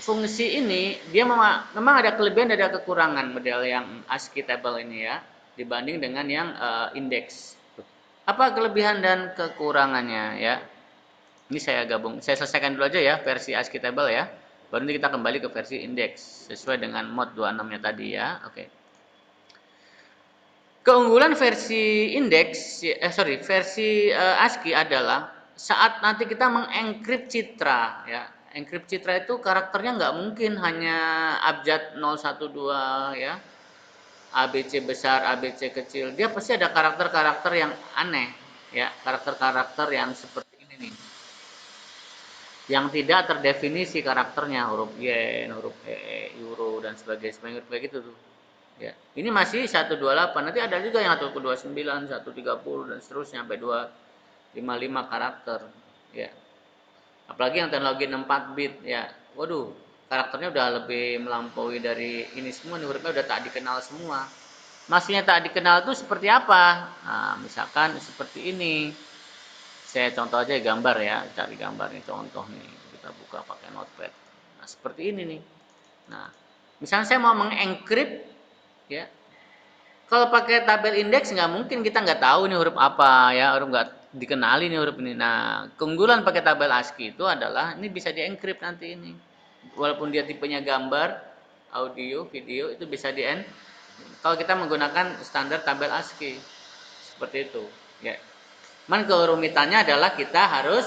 Fungsi ini dia memang ada kelebihan dan ada kekurangan model yang ASCII table ini ya dibanding dengan yang indeks. Apa kelebihan dan kekurangannya ya? Ini saya gabung, saya selesaikan dulu aja ya versi ASCII table ya. Baru nanti kita kembali ke versi indeks sesuai dengan mod 26-nya tadi ya. Oke. Keunggulan versi indeks, versi ASCII adalah saat nanti kita mengenkrip citra, ya. Enkrip citra itu karakternya nggak mungkin hanya abjad 012 ya, ABC besar, ABC kecil. Dia pasti ada karakter-karakter yang aneh, ya, karakter-karakter yang seperti ini nih, yang tidak terdefinisi karakternya, huruf yen, huruf euro dan sebagainya, kayak gitu tuh. Ya, ini masih 128. Nanti ada juga yang 129, 130 dan seterusnya sampai 255 karakter. Ya. Apalagi yang teknologi 4 bit ya. Waduh, karakternya udah lebih melampaui dari ini semua nih, hurufnya udah tak dikenal semua. Maksudnya tak dikenal itu seperti apa? Nah, misalkan seperti ini. Saya contoh aja gambar ya, cari gambar nih contoh nih. Kita buka pakai notepad. Nah, seperti ini nih. Nah, misalnya saya mau mengencrypt ya, kalau pakai tabel indeks nggak mungkin kita nggak tahu nih huruf apa ya, huruf nggak dikenali nih huruf ini. Nah, keunggulan pakai tabel ASCII itu adalah ini bisa diencrypt nanti ini. Walaupun dia tipenya gambar, audio, video itu bisa kalau kita menggunakan standar tabel ASCII seperti itu. Ya. Cuman kerumitannya adalah kita harus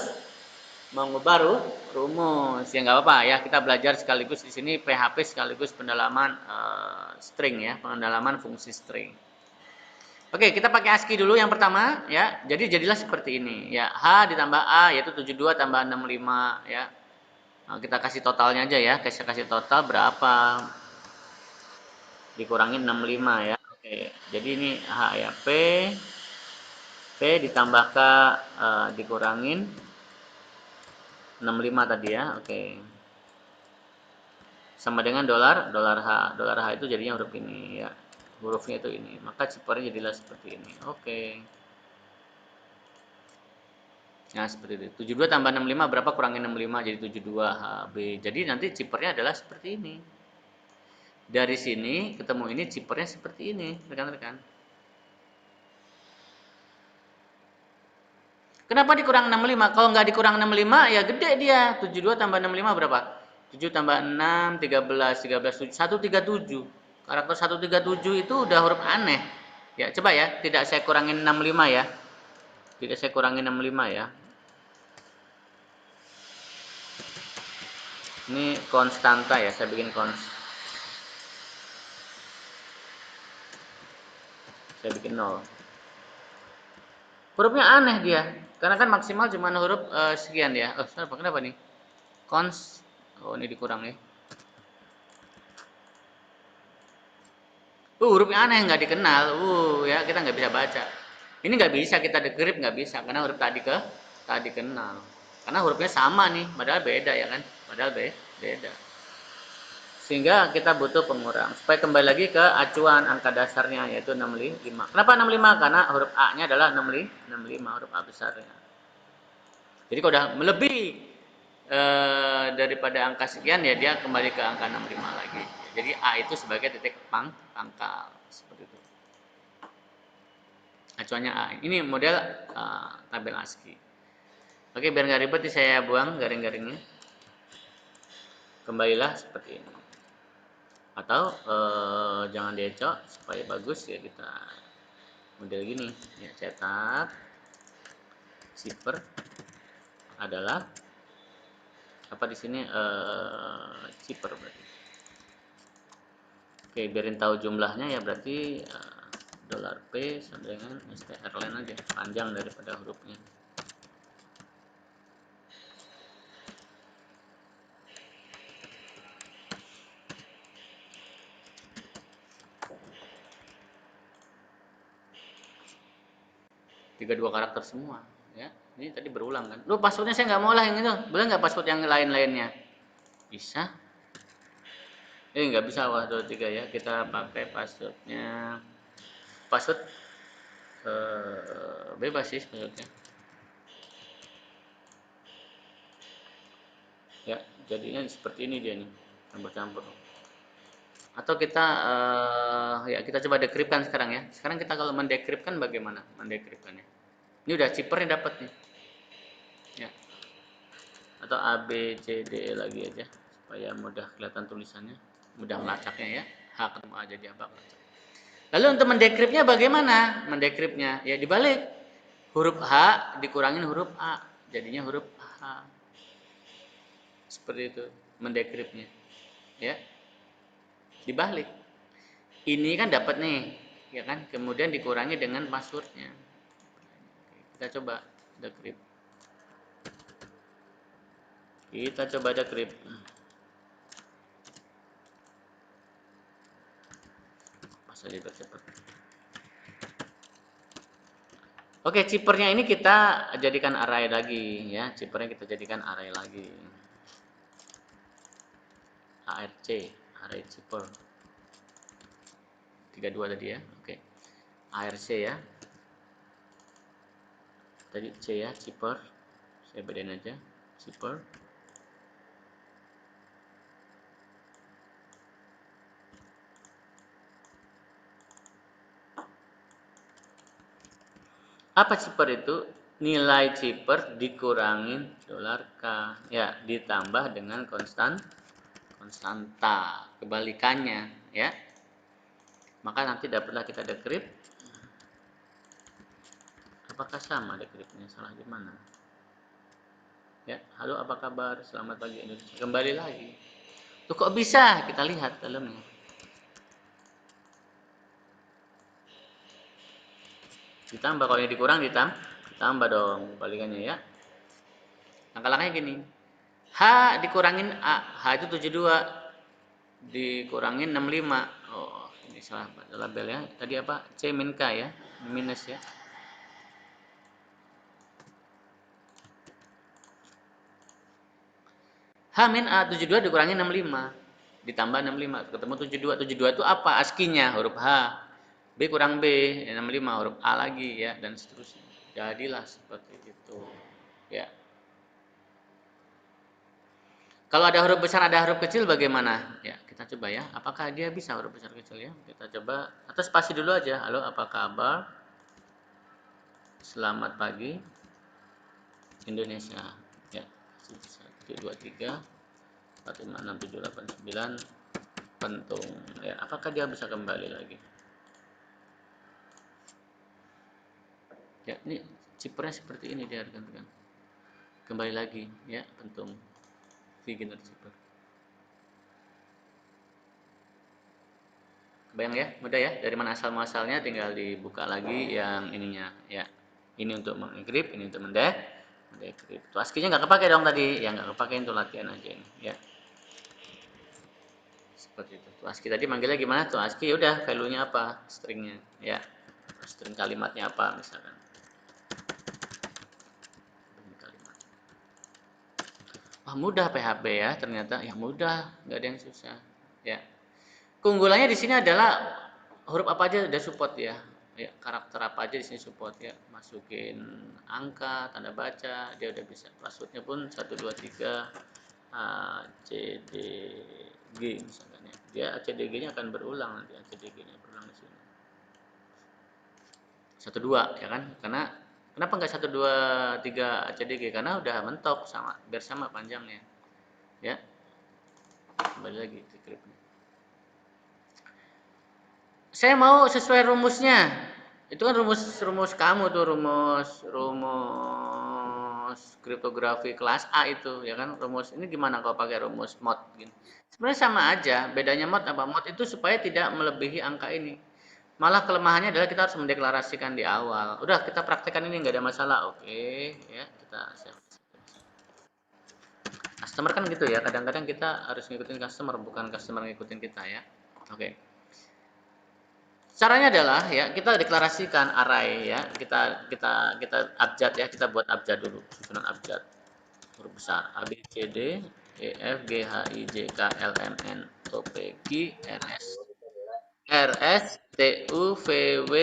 mengubah rumus. Ya nggak apa-apa ya, kita belajar sekaligus di sini PHP sekaligus pendalaman string ya, pendalaman fungsi string. Oke, kita pakai ASCII dulu yang pertama ya. Jadi jadilah seperti ini ya. H ditambah A yaitu 72 tambah 65 ya. Nah, kita kasih totalnya aja ya. Kita kasih total berapa? Dikurangin 65 ya. Oke. Jadi ini H ya, P ditambah K dikurangin 65 tadi ya. Oke. Sama dengan dolar H. Dolar H itu jadinya huruf ini ya. Hurufnya itu ini. Maka ciparnya jadilah seperti ini. Oke. Nah, seperti itu. 72 tambah 65 berapa kurangin 65 jadi 72 HB. Jadi nanti cipernya adalah seperti ini. Dari sini ketemu ini cipernya seperti ini, rekan-rekan. Kenapa dikurang 65? Kalau nggak dikurang 65 ya gede dia. 72 tambah 65 berapa? 7 tambah 6, 13, 13, 7, 137. Karakter 137 itu udah huruf aneh. Ya, coba ya, tidak saya kurangin 65 ya. Tidak saya kurangin 65 ya. Ini konstanta ya, saya bikin saya bikin 0. Hurufnya aneh dia, karena kan maksimal cuma huruf sekian ya. Oh, kenapa nih? Oh, ini dikurang ya. Hurufnya aneh, nggak dikenal. Ya kita nggak bisa baca. Ini nggak bisa kita decrypt, nggak bisa karena huruf tadi kenal. Karena hurufnya sama nih, padahal beda ya kan? Padahal beda. Sehingga kita butuh pengurang. Supaya kembali lagi ke acuan angka dasarnya yaitu 65. Kenapa 65? Karena huruf A-nya adalah 65, huruf A besarnya. Jadi kalau udah melebihi daripada angka sekian ya dia kembali ke angka 65 lagi. Jadi A itu sebagai titik pangkal seperti itu. Acuannya A. Ini model tabel ASCII. Oke, biar nggak ribet saya buang garing-garingnya. Kembalilah seperti ini. Atau jangan diecok supaya bagus ya kita model gini ya, cetak zipper adalah apa di sini zipper berarti. Oke, biarin tahu jumlahnya ya, berarti dolar $P sama dengan strlen aja, panjang daripada hurufnya. Tiga dua karakter semua ya. Ini tadi berulang kan. Lu passwordnya saya nggak mau lah yang itu. Boleh nggak password yang lain-lainnya? Bisa. Nggak bisa 1, 2, 3 ya. Kita pakai passwordnya. Password bebas sih passwordnya. Ya, jadinya seperti ini dia nih, campur-campur. Atau kita ya kita coba dekripkan sekarang ya. Sekarang kita kalau mendekripkan bagaimana mendekripkannya? Ini udah chippernya dapat nih. Ya. Atau A B C D E lagi aja supaya mudah kelihatan tulisannya, mudah melacaknya ya. H ketemu A jadi apa? Lalu untuk mendekripnya bagaimana? Mendekripnya ya dibalik. Huruf H dikurangin huruf A, jadinya huruf H. Seperti itu mendekripnya. Ya, dibalik. Ini kan dapat nih, ya kan? Kemudian dikurangi dengan passwordnya. Kita coba dekrip. Kita coba dekrip. Pas aja cepat. Oke, chippernya ini kita jadikan array lagi ya. Chippernya kita jadikan array lagi. ARC, array chipper. 32 tadi ya. Oke. ARC ya. Tadi C ya, chipper. Saya bedain aja. Chipper. Apa chipper itu? Nilai chipper dikurangin $K. Ya, ditambah dengan konstanta. Kebalikannya ya. Maka nanti dapatlah kita dekrip. Apakah sama dekripnya? Salah di mana? Ya, halo apa kabar? Selamat pagi Indonesia. Kembali lagi. Tuh kok bisa? Kita lihat dalamnya. Ditambah kalau ini dikurang ditambah dong kebalikannya ya. Langkah-langkahnya gini. H dikurangin A. H itu 72 dikurangin 65. Oh, ini salah label ya. Tadi apa? C min K ya. Minus ya. H min A 72 dikurangin 65. Ditambah 65 ketemu 72. 72 itu apa? ASCII-nya huruf H. B kurang B 65 huruf A lagi ya dan seterusnya. Jadilah seperti itu. Ya. Kalau ada huruf besar, ada huruf kecil bagaimana? Ya, kita coba ya. Apakah dia bisa huruf besar kecil ya? Kita coba atau spasi dulu aja. Halo, apa kabar? Selamat pagi Indonesia. Ya. 1 2 3 4 5 6 7 8 9 pentung. Ya, apakah dia bisa kembali lagi? Ya, ini chippernya seperti ini dia rekan-rekan. Kembali lagi ya, pentung beginner chipper. Bayang ya, mudah ya. Dari mana asal muasalnya tinggal dibuka lagi yang ininya ya. Ini untuk mengenkrip, ini untuk mendekrip. Tuh ASCII-nya nggak kepake dong tadi, ya nggak kepake untuk latihan aja ini ya. Seperti itu. Tuh ASCII tadi manggilnya gimana? Tuh ASCII udah value-nya apa? Stringnya ya. String kalimatnya apa misalkan. Kalimat. Wah mudah PHP ya ternyata. Ya mudah, nggak ada yang susah ya. Keunggulannya di sini adalah huruf apa aja udah support ya. Ya, karakter apa aja di sini support ya. Masukin angka, tanda baca, dia udah bisa. Passwordnya pun 123 A C D G misalkan ya. Dia ACDG-nya akan berulang nanti ACDG-nya berulang di sini. 12 ya kan? Karena kenapa nggak 123 ACDG? Karena udah mentok sama biar sama panjangnya. Ya. Kembali lagi ke script. Saya mau sesuai rumusnya. Itu kan rumus kamu tuh rumus kriptografi kelas A itu ya kan rumus ini gimana kalau pakai rumus mod gini. Sebenarnya sama aja, bedanya mod apa? Mod itu supaya tidak melebihi angka ini. Malah kelemahannya adalah kita harus mendeklarasikan di awal. Udah kita praktekkan ini nggak ada masalah. Oke, ya kita siap. Customer kan gitu ya, kadang-kadang kita harus ngikutin customer bukan customer ngikutin kita ya. Oke. Caranya adalah ya kita deklarasikan array ya. Kita abjad ya. Kita buat abjad dulu, susunan abjad. Huruf besar A B C D E F G H I J K L M N O P Q R S T U V W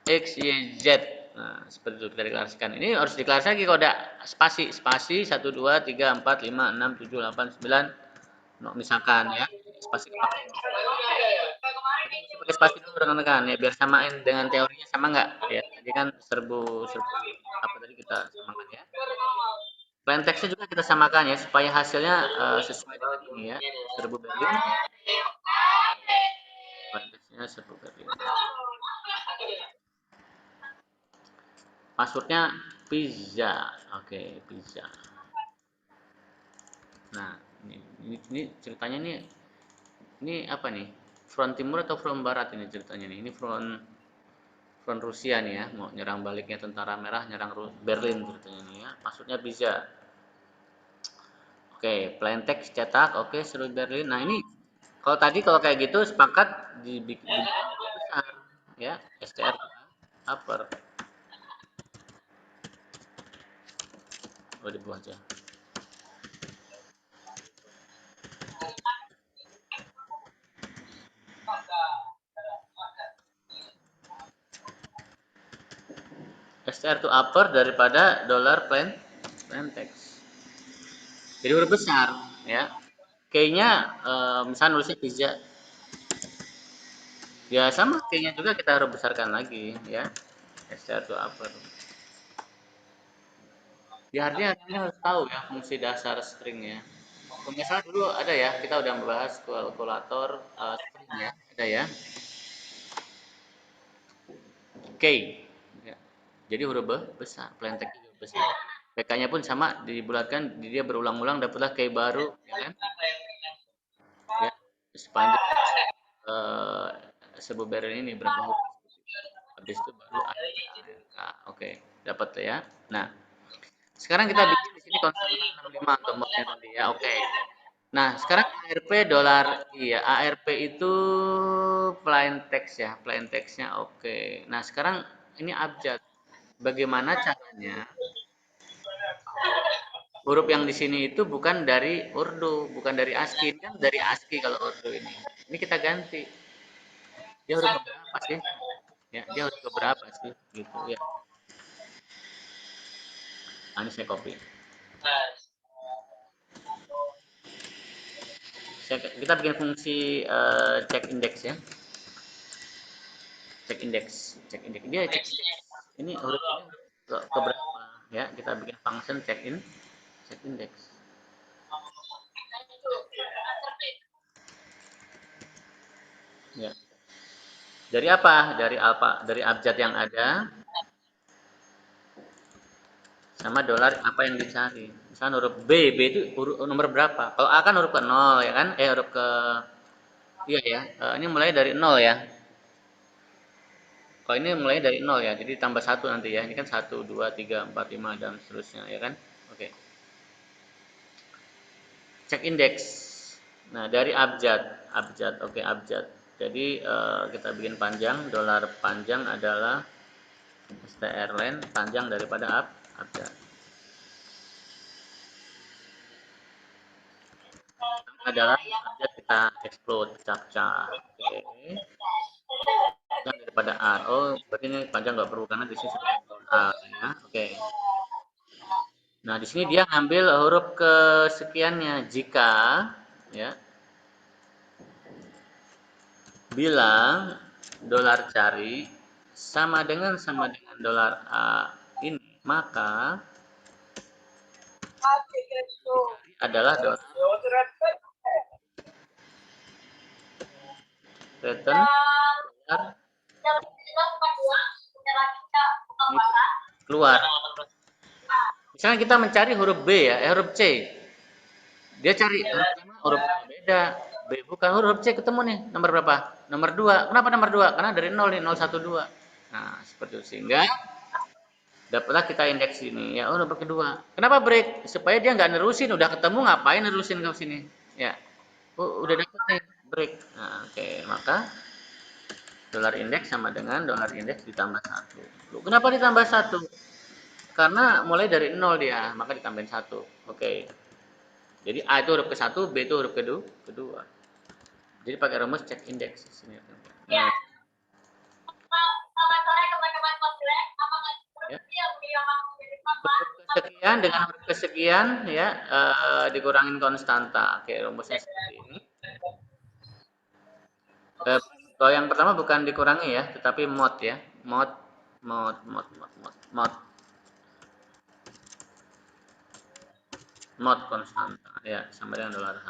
X Y Z. Nah, seperti itu kita deklarasikan. Ini harus deklarasi lagi kalau ada spasi 1 2 3 4 5 6 7 8 9 misalkan ya. Spasi kepakai. Tapi mesti pakai spasi dulu rekan-rekan ya biar samain dengan teorinya sama nggak ya. Tadi kan serbu serbu apa tadi kita samakan ya. Plain text juga kita samakan ya supaya hasilnya sesuai dengan ini ya. Serbu Berlin. Plain text serbu Berlin. Passwordnya pizza. Oke, pizza. Nah, ini ceritanya ini apa nih? Front timur atau front barat ini ceritanya nih? Ini front Rusia nih ya, mau nyerang baliknya tentara merah nyerang Berlin ceritanya nih ya. Maksudnya bisa. Oke, plain text cetak, oke, seluruh Berlin. Nah, ini kalau kayak gitu sepakat dibikin besar ya, STR upper. Oh, di bawah aja. STR to upper daripada dollar plain text. Jadi huruf besar ya. Kayaknya misalnya nulisnya pizza. Ya sama kayaknya juga kita harus besarkan lagi ya. STR to upper. Ya artinya harus tahu ya fungsi dasar string ya. Misalnya dulu ada ya, kita udah membahas kalkulator string ya, ada ya. K. Ya. Jadi huruf besar, plain text juga besar. PK-nya pun sama dibulatkan, dia berulang-ulang dapatlah K baru, ya kan? Ya, sepanjang eh, sebuah ini berapa huruf? Habis itu baru ARK. Oke, dapat ya. Nah, sekarang kita bikin di sini konstanta 65 untuk modnya tadi ya. Oke. Nah, sekarang ARP dolar iya, ARP itu plain text ya, plain textnya oke. Nah, sekarang ini abjad. Bagaimana caranya huruf yang di sini itu bukan dari Urdu, bukan dari ASCII, kan dari ASCII kalau Urdu ini. Ini kita ganti. Dia huruf keberapa sih? Ya, dia huruf keberapa sih? Gitu ya. Nah, ini saya copy. Kita bikin fungsi check index ya. Cek indeks dia cek indeks ini huruf ini ke berapa ya kita bikin function check index ya dari apa dari abjad yang ada sama dolar apa yang dicari misalnya huruf B itu huruf nomor berapa kalau A kan huruf ke nol ya kan huruf ke iya ya ini mulai dari nol ya kalau ini mulai dari nol ya jadi tambah satu nanti ya ini kan 1 2 3 4 5 dan seterusnya ya kan oke cek indeks. Nah, dari abjad, oke abjad. Jadi kita bikin panjang, dolar panjang adalah STR len panjang daripada abjad. Adalah abjad kita explode, pecah-pecah. Oke. Panjang daripada A. Oh, berarti ini panjang nggak perlu karena di sini sudah A ya. Oke. Nah, di sini dia ngambil huruf kesekiannya jika ya bilang dolar cari sama dengan dolar A ini, maka dicari adalah dolar return dolar ini keluar. Misalnya kita mencari huruf B ya, huruf C. Dia cari huruf beda. B bukan huruf C ketemu nih. Nomor berapa? Nomor 2. Kenapa nomor 2? Karena dari 0 nih, 012. Nah, seperti itu sehingga dapatlah kita indeks ini ya oh nomor kedua kenapa break supaya dia nggak nerusin udah ketemu ngapain nerusin ke sini ya oh, udah dapet nih break nah, oke maka dolar indeks sama dengan dolar indeks ditambah satu kenapa ditambah satu karena mulai dari nol dia maka ditambahin satu oke jadi A itu huruf ke satu B itu huruf kedua jadi pakai rumus cek indeks sini nah, sekian dengan huruf kesekian ya, dikurangin konstanta. Oke, rumusnya seperti ini. Eh, Kalau yang pertama bukan dikurangi ya, tetapi mod ya. Mod mod mod mod mod mod mod konstanta ya, sama dengan dolar H.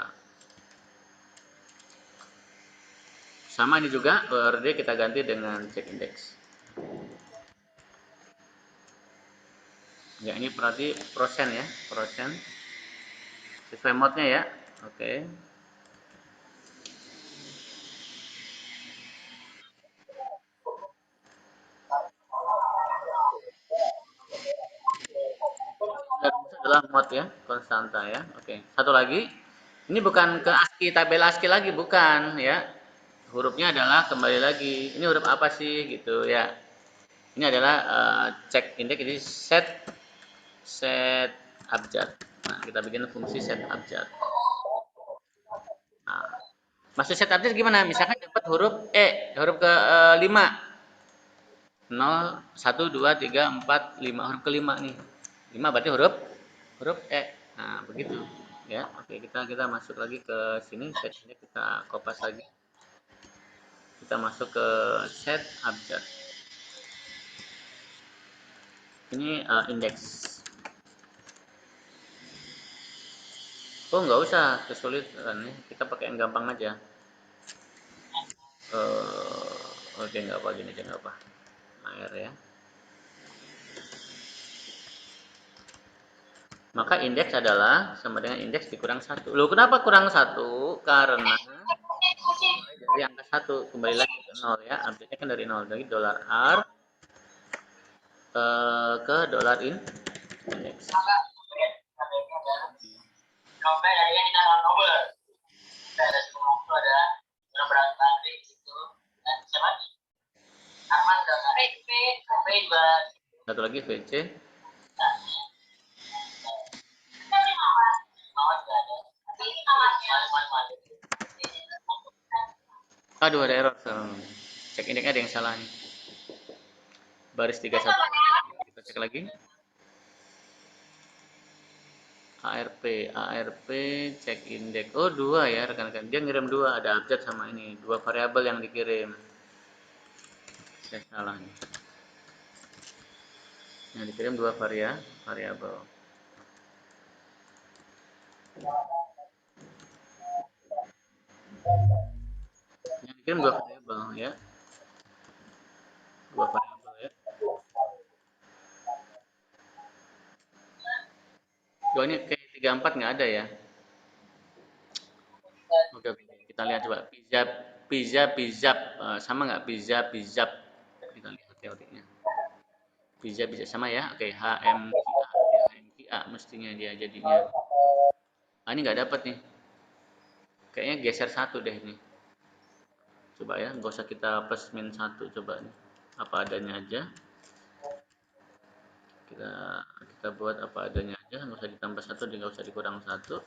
Sama ini juga berarti kita ganti dengan check index. Ya, ini berarti persen ya, persen. Sesuai modnya ya. Oke. Rumusnya adalah mod ya, konstanta ya. Oke. Satu lagi. Ini bukan ke ASCII, tabel ASCII lagi, bukan ya. Hurufnya adalah kembali lagi. Ini huruf apa sih gitu ya. Ini adalah check index, ini set set abjad. Nah, kita bikin fungsi set abjad. Nah, maksud set abjad gimana? Misalkan dapat huruf E, huruf ke 5. 0, 1, 2, 3, 4, 5, huruf kelima nih. 5 berarti huruf huruf E. Nah, begitu. Ya, oke, kita masuk lagi ke sini, setnya kita kopas lagi. Kita masuk ke set abjad. Ini indeks. Oh, nggak usah kesulitan nih. Kita pakai yang gampang aja. Oke, nggak apa gini aja nggak apa. Air ya. Maka indeks adalah sama dengan indeks dikurang satu. Loh, kenapa kurang satu? Karena dari angka satu kembali lagi ke nol ya. Update-nya kan dari nol, dari dolar R ke dolar indeks. Satu lagi VC. Aduh, ada error. Cek indeksnya ada yang salah nih. Baris 31. Kita cek lagi. ARP, cek indeks. Oh, dua ya rekan-rekan. Dia ngirim dua, ada abjad sama ini. Dua variabel yang dikirim. Saya salah nih. Yang dikirim dua variabel. Yang dikirim dua variabel ya. Dua variabel ya. Oh, ini kayak 34 nggak ada ya. Oke, oke. Kita lihat coba. Pizza, pizza, pizza. Sama nggak pizza, pizza. Kita lihat teorinya. Pizza, pizza sama ya. Oke, HMQA. HMQA mestinya dia jadinya. Ah, ini nggak dapat nih. Kayaknya geser satu deh ini. Coba ya, nggak usah kita plus min satu, coba nih. Apa adanya aja. Kita kita buat apa adanya aja, nggak usah ditambah satu, nggak usah dikurang satu.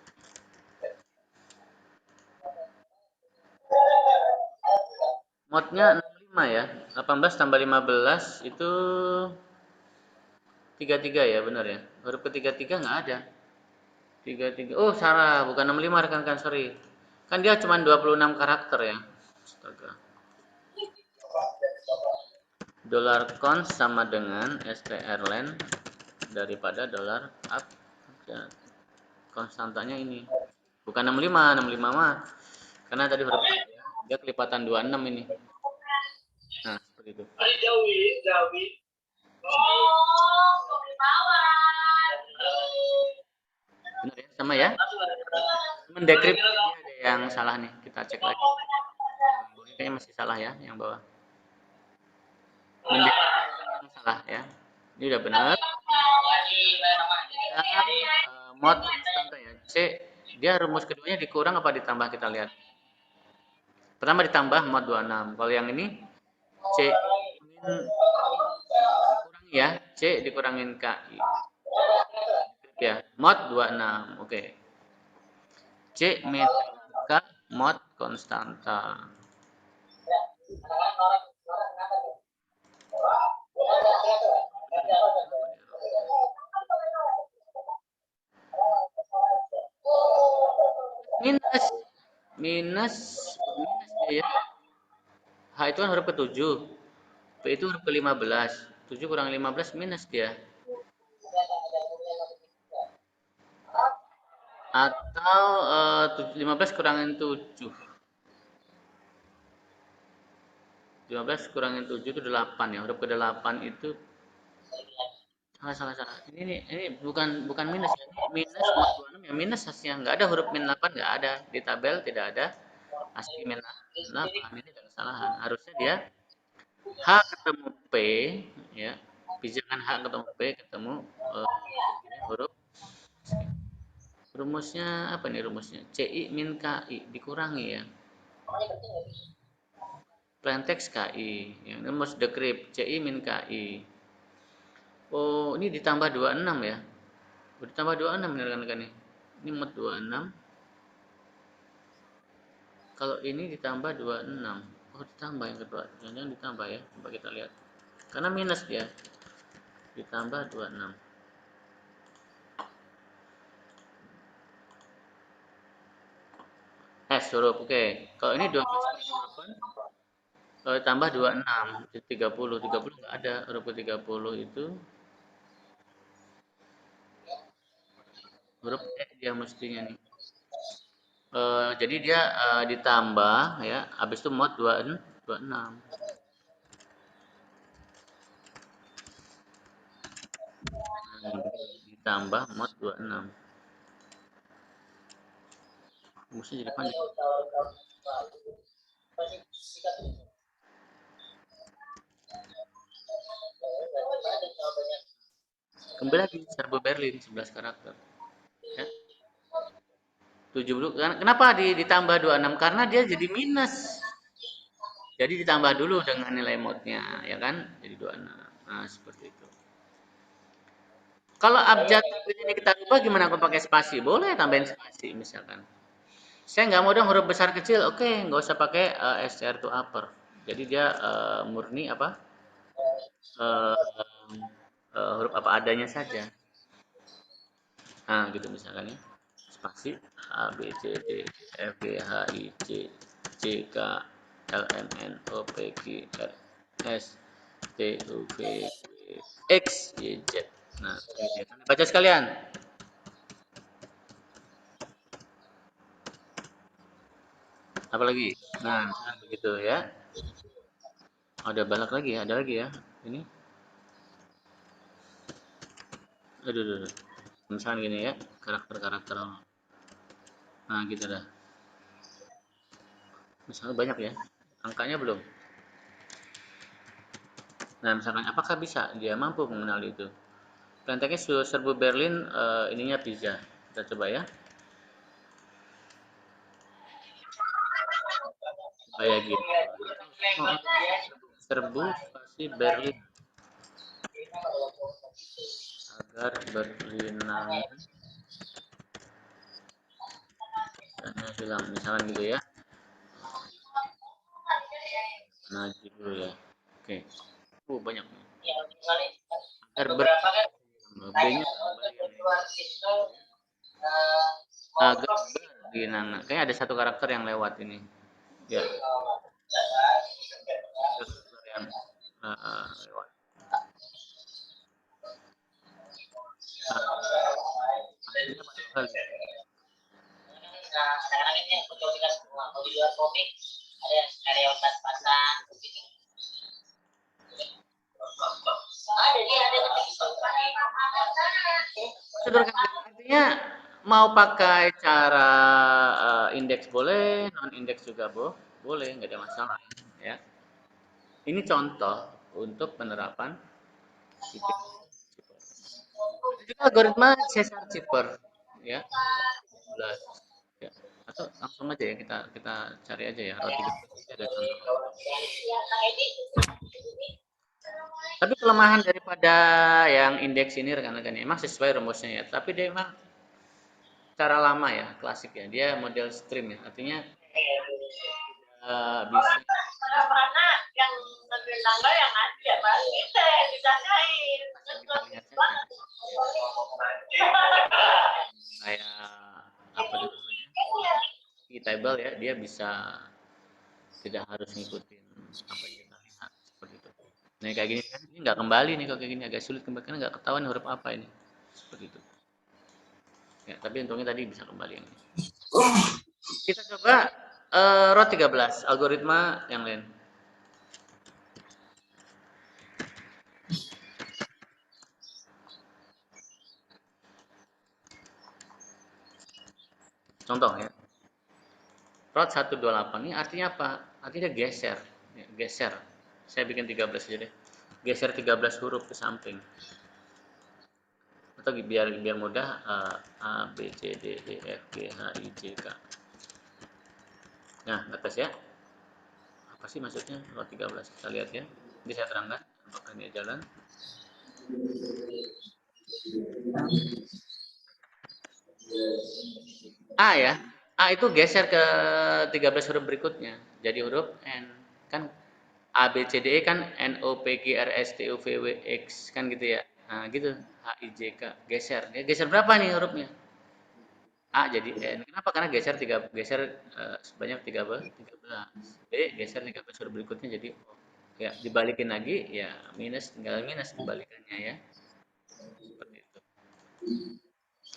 Modnya 65 ya. 18 tambah 15 itu 33 ya, benar ya. Huruf ke 33 nggak ada. 33. Oh, salah, bukan 65 rekan-rekan, sorry. Kan dia cuma 26 karakter ya. Astaga. Dolar cons sama dengan strlen daripada dolar up. Konstantanya ini. Bukan 65, 65 mah. Karena tadi huruf A ya. Dia kelipatan 26 ini. Nah, seperti itu. Benar ya, sama ya. Mendekripsi dia ada yang salah nih. Kita cek lagi. Kayaknya masih salah ya yang bawah. Mendekripsi yang salah ya. Ini udah benar. Mod konstanta ya. C, dia rumus keduanya dikurang apa ditambah, kita lihat. Pertama ditambah mod 26. Kalau yang ini C dikurangi ya. C dikurangin KI. Ya, mod 26. Oke. C min K mod konstanta. minus minus minus dia ya. H itu kan huruf ke-7, P itu huruf ke-15. 7 kurang 15 minus dia. Atau 15 kurangin 7. 15 kurangin 7 itu 8 ya. Huruf ke-8 itu salah salah salah. Ini bukan bukan minus ya. Minus mod 26 ya minus hasilnya. Nggak ada huruf min 8 nggak ada. Di tabel tidak ada ASCII min 8. Ini ada kesalahan. Harusnya dia H ketemu P ya. Bijangan H ketemu P ketemu huruf rumusnya apa nih rumusnya? CI min KI dikurangi ya. Plaintext KI. Yang rumus decrypt CI min KI. Oh, ini ditambah 26 ya. Oh, ditambah 26 nih rekan-rekan nih. Ini mod 26. Kalau ini ditambah 26. Oh, ditambah yang kedua. Jangan-jangan ditambah ya. Coba kita lihat. Karena minus dia. Ditambah 26. S huruf oke. Kalau ini 12 8. Kalau ditambah 26 jadi 30. 30 enggak ada. Huruf ke 30 itu huruf E dia mestinya nih. Jadi dia ditambah ya, habis itu mod 26. Nah, ditambah mod 26. Mesti jadi panjang. Kembali lagi serbu Berlin 11 karakter. Ya. 70 kenapa ditambah 26? Karena dia jadi minus. Jadi ditambah dulu dengan nilai modnya, ya kan? Jadi 26. Nah, seperti itu. Kalau abjad ini kita ubah gimana kalau pakai spasi? Boleh tambahin spasi misalkan. Saya nggak mau dong huruf besar kecil, oke, nggak usah pakai STR to upper. Jadi dia murni apa? Uh, huruf apa adanya saja. Nah, gitu misalkan ya. Spasi A B C D E F G H I J J K L M N O P Q R S T U V W X Y Z. Nah, baca sekalian. Apa lagi? Nah, misalkan begitu ya. Ada banyak lagi ya, ada lagi ya. Ini. Aduh, aduh, aduh. Misalkan gini ya, karakter-karakter. Nah, gitu dah. Misalnya banyak ya. Angkanya belum. Nah, misalkan apakah bisa dia mampu mengenali itu? Planteknya serbu Berlin ininya pizza. Kita coba ya. Kayak gitu. Oh, serbu spasi Berlin agar berlinangan dan hilang. Misalkan gitu ya. Nah, dulu ya. Oke. Banyak nih. Agar B-nya agar berlinangan. Kayaknya ada satu karakter yang lewat ini. Ya. Karakter yang lewat. Hasilnya pada kali. Nah, sekarang ini aku coba semua. Kalau di luar komik ada yang karya otak pasang. Artinya mau pakai cara indeks boleh, non indeks juga boleh, nggak ada masalah ya. Ini contoh untuk penerapan Zipper. Juga algoritma Caesar Zipper ya. 11. Ya. Atau langsung aja ya kita kita cari aja ya roti ada contoh. Tapi kelemahan daripada yang indeks ini rekan-rekan emang sesuai rumusnya ya. Tapi dia memang cara lama ya, klasik ya. Dia model stream ya. Artinya bisa yang tanggal yang ada ya Pak. Ditanyain. Kayak apa namanya? table ya, dia bisa tidak harus ngikutin apa yang kita lihat seperti itu. Nah kayak gini kan ini nggak kembali nih kalau kayak gini agak sulit kembali karena nggak ketahuan huruf apa ini seperti itu. Ya, tapi untungnya tadi bisa kembali yang ini. Kita coba row 13 algoritma yang lain. Contoh ya. Row 128 ini artinya apa? Artinya geser. Ya, geser. Saya bikin 13 aja deh. Geser 13 huruf ke samping. Atau biar biar mudah A B C D E F G H I J K. Nah, ngetes ya. Apa sih maksudnya row 13? Kita lihat ya. Ini saya terangkan apakah ini jalan. A ya. A itu geser ke 13 huruf berikutnya. Jadi huruf N. Kan A B C D E kan N O P Q R S T U V W X kan gitu ya. Nah, gitu. H I J K geser. Ya, geser berapa nih hurufnya? A jadi N. Kenapa? Karena geser sebanyak 13. B geser 13 huruf berikutnya jadi O. Ya, dibalikin lagi ya minus tinggal minus kebalikannya ya. Seperti itu.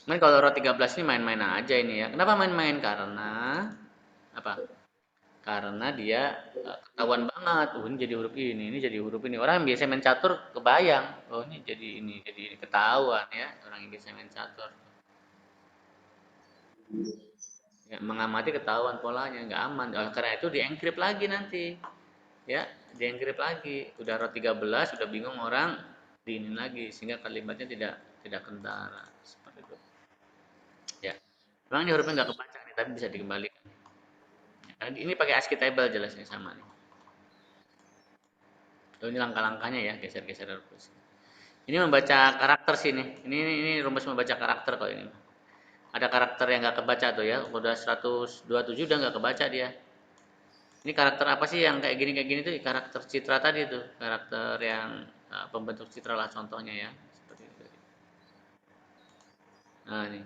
Cuman kalau row 13 ini main-main aja ini ya. Kenapa main-main? Karena apa? Karena dia ketahuan banget. Oh, ini jadi huruf ini jadi huruf ini. Orang yang biasa main catur kebayang. Oh, ini jadi ini ketahuan ya. Orang yang biasa main catur. Ya, mengamati ketahuan polanya, nggak aman. Oleh karena itu dienkrip lagi nanti. Ya, dienkrip lagi. Udah row 13, udah bingung orang, diinin lagi sehingga kalimatnya tidak kentara. Seperti itu. Ya. Memang ini hurufnya nggak kebaca nih, tapi bisa dikembalikan. Ya, ini pakai ASCII table jelasnya sama nih. Oh, ini langkah-langkahnya ya, geser-geser huruf. Ini membaca karakter sih nih. Ini rumus membaca karakter kalau ini. Ada karakter yang nggak kebaca tuh ya. Udah 127 udah nggak kebaca dia. Ini karakter apa sih yang kayak gini tuh? Karakter citra tadi tuh. Karakter yang pembentuk citra lah contohnya ya. Seperti itu. Nah, ini.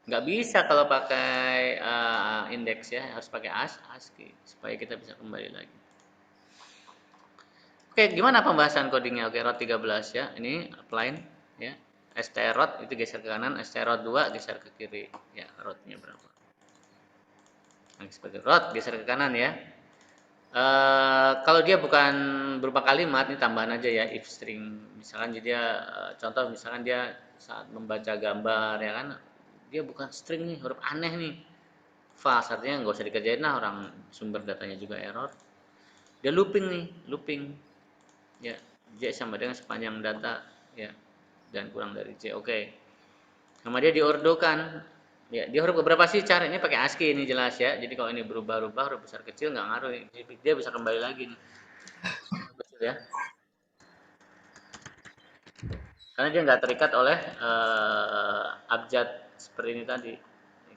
Nggak bisa kalau pakai indeks ya. Harus pakai ASCII supaya kita bisa kembali lagi. Oke, gimana pembahasan codingnya? Oke, row 13 ya. Ini apply ya. STROT itu geser ke kanan, STROT 2 geser ke kiri. Ya, rotnya berapa? Nah, seperti rot geser ke kanan ya. Kalau dia bukan berupa kalimat, ini tambahan aja ya if string. Misalkan jadi dia contoh misalkan dia saat membaca gambar ya kan, dia bukan string nih, huruf aneh nih. False artinya nggak usah dikerjain lah orang sumber datanya juga error. Dia looping nih, looping. Ya, J sama dengan sepanjang data ya dan kurang dari J. Oke. Sama dia diordokan. Ya, dia huruf berapa sih cara ini pakai ASCII ini jelas ya. Jadi kalau ini berubah-ubah huruf besar kecil nggak ngaruh. Dia bisa kembali lagi nih. Betul ya. Karena dia nggak terikat oleh abjad seperti ini tadi.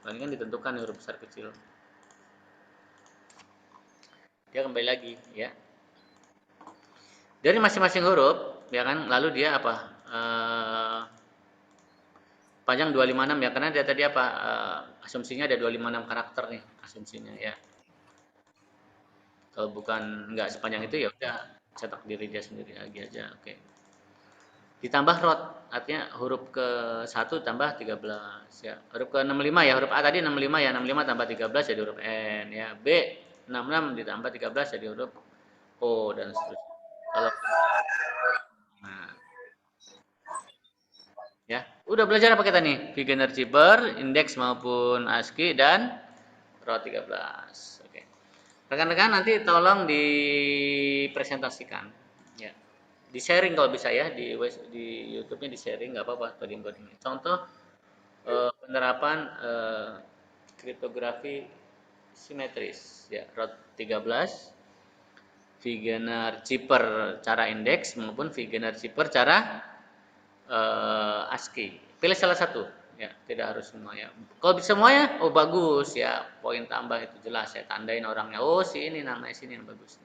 Kalau ini kan ditentukan huruf besar kecil. Dia kembali lagi ya. Dari masing-masing huruf ya kan, lalu dia apa? Panjang 256 ya karena dia tadi apa? Asumsinya ada 256 karakter nih asumsinya ya. Kalau bukan nggak sepanjang itu ya udah cetak diri dia sendiri lagi aja. Oke. Ditambah rot artinya huruf ke satu tambah 13 ya. Huruf ke 65 ya, huruf A tadi 65 ya, 65 tambah 13 jadi huruf N ya. B 66 ditambah 13 jadi huruf O dan seterusnya. Kalau nah, ya, udah belajar apa kita nih? Beginner Jibber, indeks maupun ASCII dan row 13. Oke. Rekan-rekan nanti tolong dipresentasikan ya. Di sharing kalau bisa ya di YouTube-nya di sharing nggak apa-apa coding-codingnya. Contoh penerapan kriptografi simetris ya row 13 Wegener Zipper cara indeks maupun Wegener Zipper cara ASCII. Pilih salah satu ya, tidak harus semua ya. Kalau bisa semuanya, oh bagus ya, poin tambah itu jelas saya tandain orangnya. Oh si ini namanya sini yang bagus.